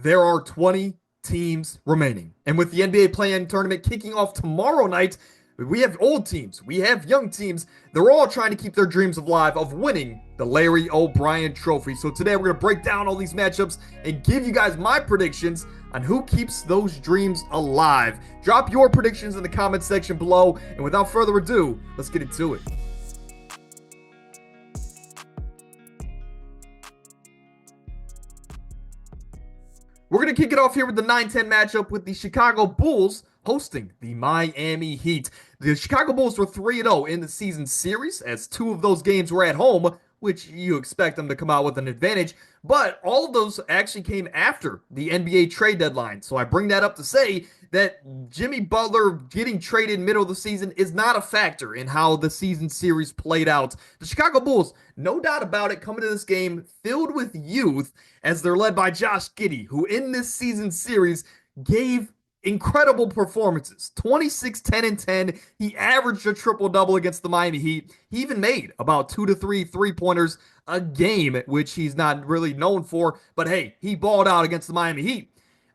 There are 20 teams remaining. And with the NBA play-in tournament kicking off tomorrow night, we have old teams, we have young teams. They're all trying to keep their dreams alive of winning the Larry O'Brien Trophy. So today we're going to break down all these matchups and give you guys my predictions on who keeps those dreams alive. Drop your predictions in the comment section below. And without further ado, let's get into it. We're going to kick it off here with the 9-10 matchup with the Chicago Bulls hosting the Miami Heat. The Chicago Bulls were 3-0 in the season series, as two of those games were at home, which you expect them to come out with an advantage. But all of those actually came after the NBA trade deadline. So I bring that up to say that Jimmy Butler getting traded middle of the season is not a factor in how the season series played out. The Chicago Bulls, no doubt about it, coming to this game filled with youth as they're led by Josh Giddey, who in this season series gave incredible performances. 26, 10, and 10. He averaged a triple-double against the Miami Heat. He even made about 2 to 3 three-pointers a game, which he's not really known for. But hey, he balled out against the Miami Heat.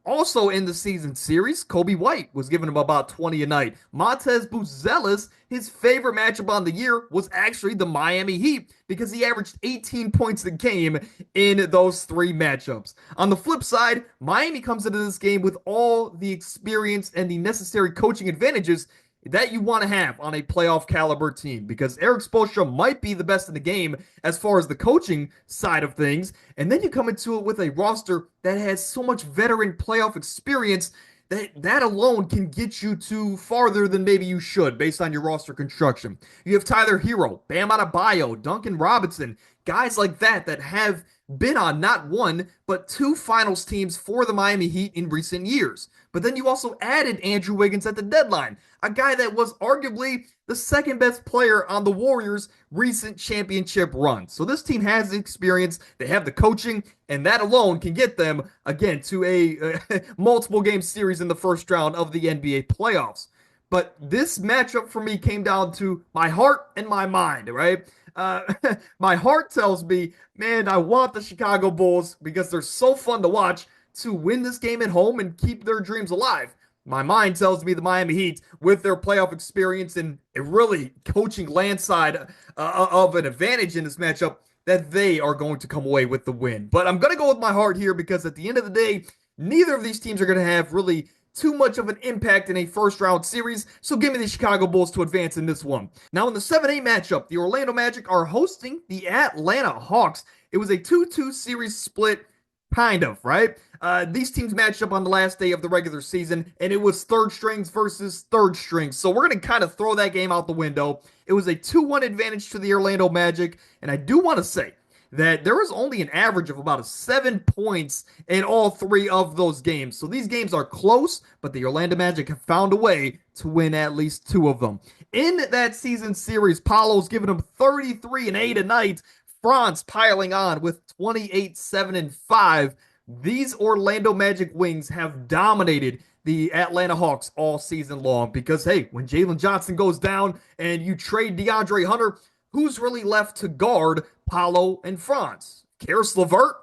Also in the season series, Kobe White was giving him about 20 a night. Montez Buzelis, his favorite matchup on the year was actually the Miami Heat because he averaged 18 points a game in those three matchups. On the flip side, Miami comes into this game with all the experience and the necessary coaching advantages that you want to have on a playoff caliber team, because Eric Spoelstra might be the best in the game as far as the coaching side of things. And then you come into it with a roster that has so much veteran playoff experience that alone can get you to farther than maybe you should based on your roster construction. You have Tyler Hero, Bam Adebayo, Duncan Robinson, guys like that have been on not one, but two finals teams for the Miami Heat in recent years. But then you also added Andrew Wiggins at the deadline, a guy that was arguably the second best player on the Warriors' recent championship run. So this team has the experience, they have the coaching, and that alone can get them, again, to a multiple game series in the first round of the NBA playoffs. But this matchup for me came down to my heart and my mind, right? My heart tells me, man, I want the Chicago Bulls because they're so fun to watch to win this game at home and keep their dreams alive. My mind tells me the Miami Heat, with their playoff experience and a really coaching landslide of an advantage in this matchup, that they are going to come away with the win. But I'm going to go with my heart here because at the end of the day, neither of these teams are going to have really too much of an impact in a first round series, so give me the Chicago Bulls to advance in this one. Now in the 7-8 matchup, the Orlando Magic are hosting the Atlanta Hawks. It was a 2-2 series split, kind of, right? These teams matched up on the last day of the regular season, and it was third strings versus third strings. So we're going to kind of throw that game out the window. It was a 2-1 advantage to the Orlando Magic, and I do want to say that there was only an average of about 7 points in all three of those games. So these games are close, but the Orlando Magic have found a way to win at least two of them. In that season series, Paolo's giving them 33 and 8 a night. Franz piling on with 28, 7, and 5. These Orlando Magic wings have dominated the Atlanta Hawks all season long because, hey, when Jalen Johnson goes down and you trade DeAndre Hunter, who's really left to guard Paolo and Franz? Karis LeVert?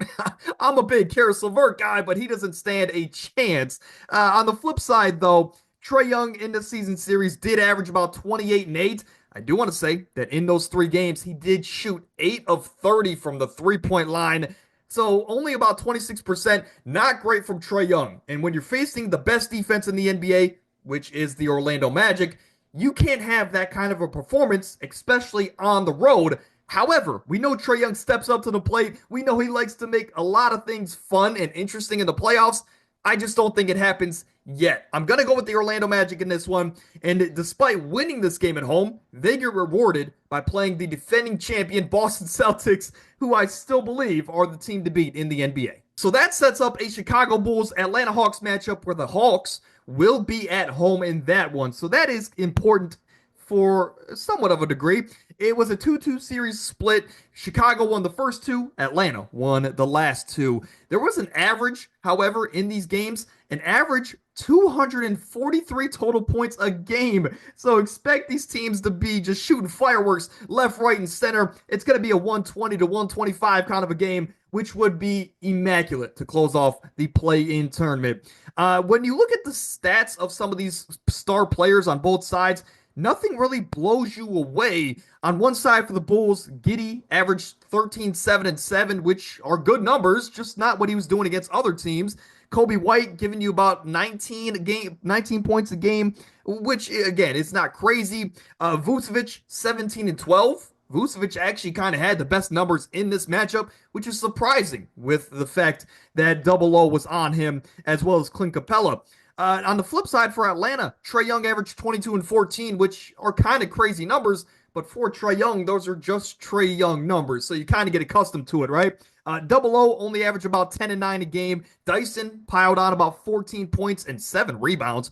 I'm a big Karis LeVert guy, but he doesn't stand a chance. On the flip side, though, Trae Young in the season series did average about 28 and 8. I do want to say that in those three games, he did shoot 8 of 30 from the three-point line. So only about 26%. Not great from Trae Young. And when you're facing the best defense in the NBA, which is the Orlando Magic, you can't have that kind of a performance, especially on the road. However, we know Trae Young steps up to the plate. We know he likes to make a lot of things fun and interesting in the playoffs. I just don't think it happens yet. I'm going to go with the Orlando Magic in this one. And despite winning this game at home, they get rewarded by playing the defending champion Boston Celtics, who I still believe are the team to beat in the NBA. So that sets up a Chicago Bulls Atlanta Hawks matchup where the Hawks will be at home in that one. So that is important for somewhat of a degree. It was a 2-2 series split. Chicago won the first two. Atlanta won the last two. There was an average, however, in these games, an average 243 total points a game. So expect these teams to be just shooting fireworks left, right, and center. It's going to be a 120 to 125 kind of a game which would be immaculate to close off the play-in tournament. When you look at the stats of some of these star players on both sides, nothing really blows you away. On one side for the Bulls, Giddey averaged 13, 7, and 7, which are good numbers, just not what he was doing against other teams. Kobe White giving you about 19 points a game, which again, it's not crazy. Vucevic, 17 and 12. Vucevic actually kind of had the best numbers in this matchup, which is surprising with the fact that Double O was on him as well as Clint Capella. On the flip side for Atlanta, Trae Young averaged 22 and 14, which are kind of crazy numbers, but for Trae Young, those are just Trae Young numbers, so you kind of get accustomed to it, right? Double O only averaged about 10 and 9 a game. Dyson piled on about 14 points and 7 rebounds,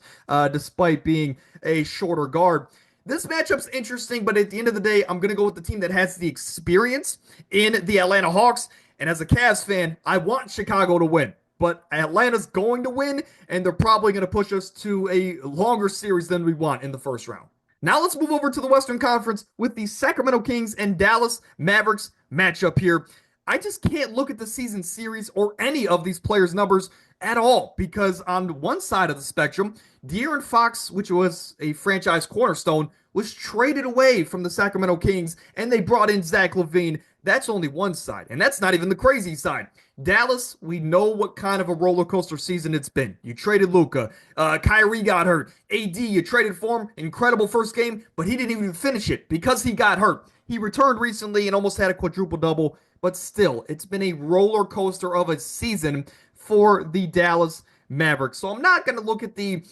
despite being a shorter guard. This matchup's interesting, but at the end of the day, I'm going to go with the team that has the experience in the Atlanta Hawks. And as a Cavs fan, I want Chicago to win. But Atlanta's going to win, and they're probably going to push us to a longer series than we want in the first round. Now let's move over to the Western Conference with the Sacramento Kings and Dallas Mavericks matchup here. I just can't look at the season series or any of these players' numbers at all, because on one side of the spectrum, De'Aaron Fox, which was a franchise cornerstone, was traded away from the Sacramento Kings, and they brought in Zach LaVine. That's only one side, and that's not even the crazy side. Dallas, we know what kind of a roller coaster season it's been. You traded Luka. Kyrie got hurt. AD, you traded for him. Incredible first game, but he didn't even finish it because he got hurt. He returned recently and almost had a quadruple-double, but still, it's been a roller coaster of a season for the Dallas Mavericks. So I'm not going to look at the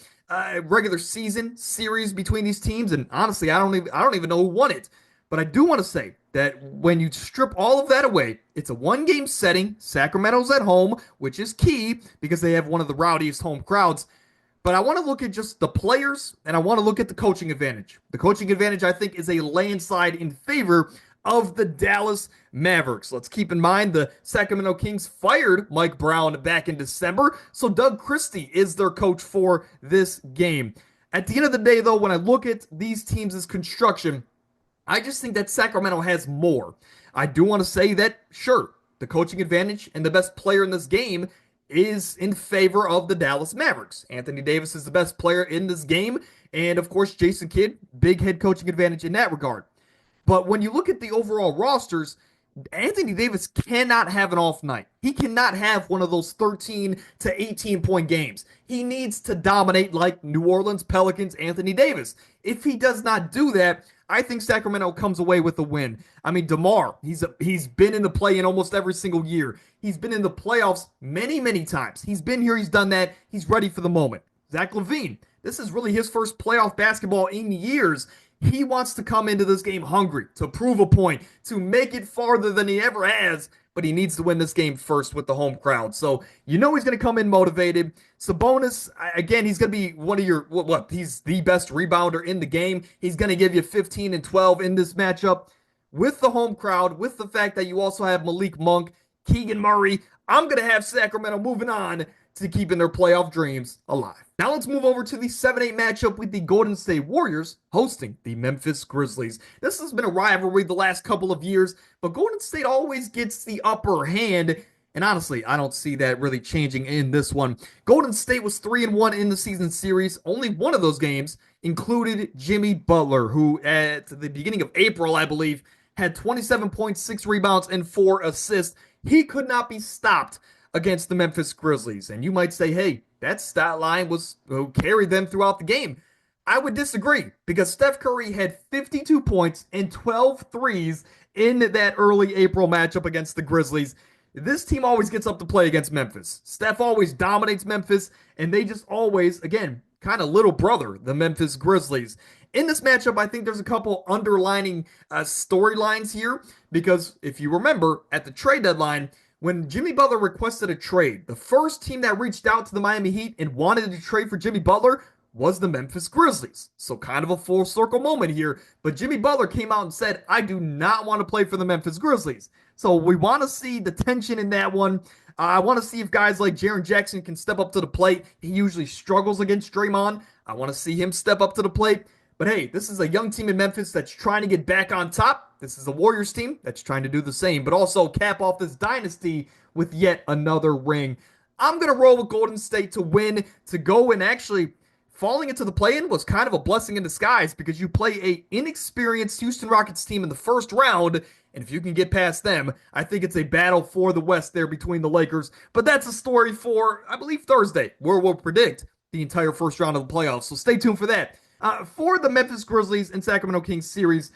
regular season series between these teams, and honestly, I don't even know who won it. But I do want to say that when you strip all of that away, it's a one-game setting. Sacramento's at home, which is key because they have one of the rowdiest home crowds. But I want to look at just the players, and I want to look at the coaching advantage. The coaching advantage, I think, is a landslide in favor of the Dallas Mavericks. Let's keep in mind the Sacramento Kings fired Mike Brown back in December, so Doug Christie is their coach for this game. At the end of the day, though, when I look at these teams' construction, I just think that Sacramento has more. I do want to say that, sure, the coaching advantage and the best player in this game is in favor of the Dallas Mavericks. Anthony Davis is the best player in this game, and of course, Jason Kidd, big head coaching advantage in that regard. But when you look at the overall rosters, Anthony Davis cannot have an off night. He cannot have one of those 13 to 18 point games. He needs to dominate like New Orleans Pelicans Anthony Davis. If he does not do that, I think Sacramento comes away with a win. I mean, DeMar, he's been in the play in almost every single year. He's been in the playoffs many, many times. He's been here, he's done that. He's ready for the moment. Zach LaVine, this is really his first playoff basketball in years. He wants to come into this game hungry, to prove a point, to make it farther than he ever has, but he needs to win this game first with the home crowd. So you know he's going to come in motivated. Sabonis, again, he's going to be one of your, he's the best rebounder in the game. He's going to give you 15 and 12 in this matchup. With the home crowd, with the fact that you also have Malik Monk, Keegan Murray, I'm going to have Sacramento moving on to keeping their playoff dreams alive. Now let's move over to the 7-8 matchup with the Golden State Warriors hosting the Memphis Grizzlies. This has been a rivalry the last couple of years, but Golden State always gets the upper hand, and honestly, I don't see that really changing in this one. Golden State was 3-1 in the season series. Only one of those games included Jimmy Butler, who at the beginning of April, I believe, had 27.6 rebounds and 4 assists. He could not be stopped against the Memphis Grizzlies. And you might say, hey, that stat line was who carried them throughout the game. I would disagree, because Steph Curry had 52 points and 12 threes in that early April matchup against the Grizzlies. This team always gets up to play against Memphis. Steph always dominates Memphis, and they just always, again, kind of little brother the Memphis Grizzlies. In this matchup, I think there's a couple underlining storylines here, because if you remember, at the trade deadline, when Jimmy Butler requested a trade, the first team that reached out to the Miami Heat and wanted to trade for Jimmy Butler was the Memphis Grizzlies. So kind of a full circle moment here. But Jimmy Butler came out and said, I do not want to play for the Memphis Grizzlies. So we want to see the tension in that one. I want to see if guys like Jaren Jackson can step up to the plate. He usually struggles against Draymond. I want to see him step up to the plate. But hey, this is a young team in Memphis that's trying to get back on top. This is a Warriors team that's trying to do the same, but also cap off this dynasty with yet another ring. I'm going to roll with Golden State to win, to go, and actually falling into the play-in was kind of a blessing in disguise because you play a inexperienced Houston Rockets team in the first round, and if you can get past them, I think it's a battle for the West there between the Lakers. But that's a story for, I believe, Thursday, where we'll predict the entire first round of the playoffs. So stay tuned for that. For the Memphis Grizzlies and Sacramento Kings series,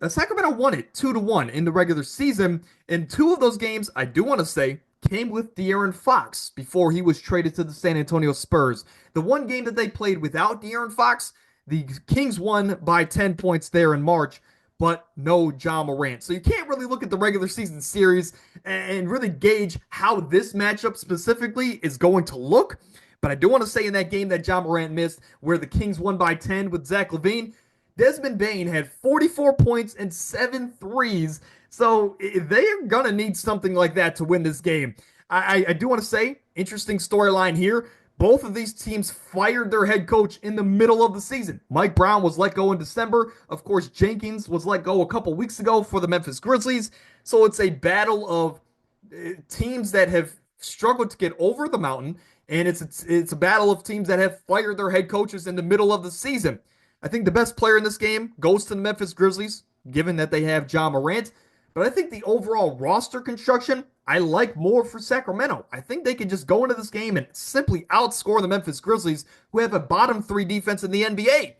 Sacramento won it 2-1 in the regular season. And two of those games, I do want to say, came with De'Aaron Fox before he was traded to the San Antonio Spurs. The one game that they played without De'Aaron Fox, the Kings won by 10 points there in March, but no Ja Morant. So you can't really look at the regular season series and really gauge how this matchup specifically is going to look. But I do want to say in that game that Ja Morant missed, where the Kings won by 10 with Zach LaVine, Desmond Bane had 44 points and 7 threes. So they're going to need something like that to win this game. I do want to say, interesting storyline here. Both of these teams fired their head coach in the middle of the season. Mike Brown was let go in December. Of course, Jenkins was let go a couple weeks ago for the Memphis Grizzlies. So it's a battle of teams that have struggled to get over the mountain, and it's a battle of teams that have fired their head coaches in the middle of the season. I think the best player in this game goes to the Memphis Grizzlies, given that they have Ja Morant. But I think the overall roster construction, I like more for Sacramento. I think they can just go into this game and simply outscore the Memphis Grizzlies, who have a bottom 3 defense in the NBA.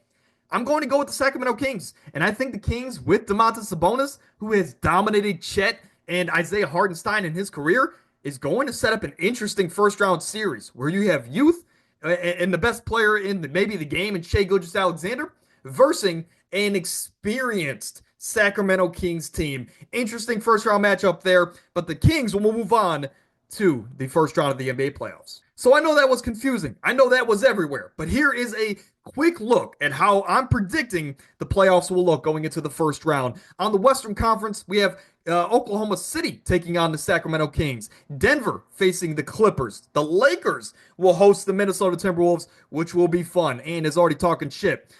I'm going to go with the Sacramento Kings. And I think the Kings, with Domantas Sabonis, who has dominated Chet and Isaiah Hartenstein in his career, is going to set up an interesting first-round series where you have youth and the best player in maybe the game in Shai Gilgeous-Alexander versus an experienced Sacramento Kings team. Interesting first-round matchup there, but the Kings will move on to the first round of the NBA playoffs. So I know that was confusing. I know that was everywhere, but here is a quick look at how I'm predicting the playoffs will look going into the first round. On the Western Conference, we have Oklahoma City taking on the Sacramento Kings. Denver facing the Clippers. The Lakers will host the Minnesota Timberwolves, which will be fun and is already talking shit.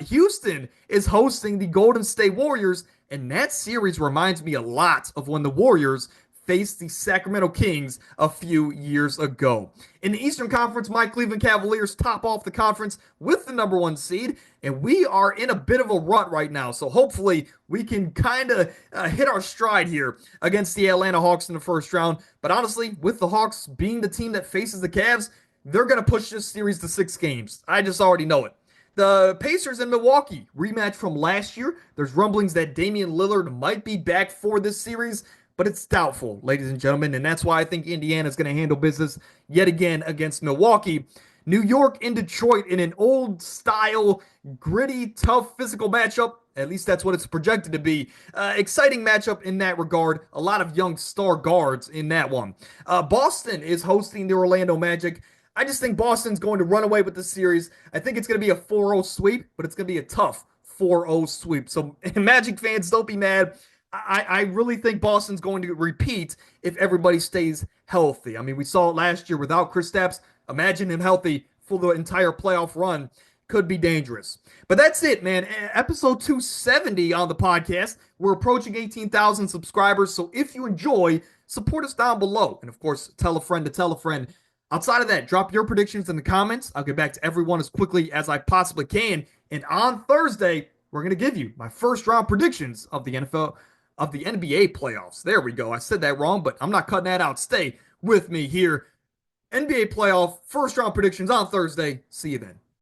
Houston is hosting the Golden State Warriors, and that series reminds me a lot of when the Warriors faced the Sacramento Kings a few years ago. In the Eastern Conference, my Cleveland Cavaliers top off the conference with the number 1 seed, and we are in a bit of a rut right now, so hopefully we can kind of hit our stride here against the Atlanta Hawks in the first round. But honestly, with the Hawks being the team that faces the Cavs, they're going to push this series to 6 games. I just already know it. The Pacers in Milwaukee, rematch from last year. There's rumblings that Damian Lillard might be back for this series, but it's doubtful, ladies and gentlemen, and that's why I think Indiana is going to handle business yet again against Milwaukee. New York and Detroit in an old-style, gritty, tough physical matchup. At least that's what it's projected to be. Exciting matchup in that regard. A lot of young star guards in that one. Boston is hosting the Orlando Magic. I just think Boston's going to run away with this series. I think it's going to be a 4-0 sweep, but it's going to be a tough 4-0 sweep. So Magic fans, don't be mad. I really think Boston's going to repeat if everybody stays healthy. I mean, we saw it last year without Kristaps. Imagine him healthy for the entire playoff run. Could be dangerous. But that's it, man. Episode 270 on the podcast. We're approaching 18,000 subscribers. So if you enjoy, support us down below. And of course, tell a friend to tell a friend. Outside of that, drop your predictions in the comments. I'll get back to everyone as quickly as I possibly can. And on Thursday, we're going to give you my first round predictions of the NBA playoffs. There we go. I said that wrong, but I'm not cutting that out. Stay with me here. NBA playoff first round predictions on Thursday. See you then.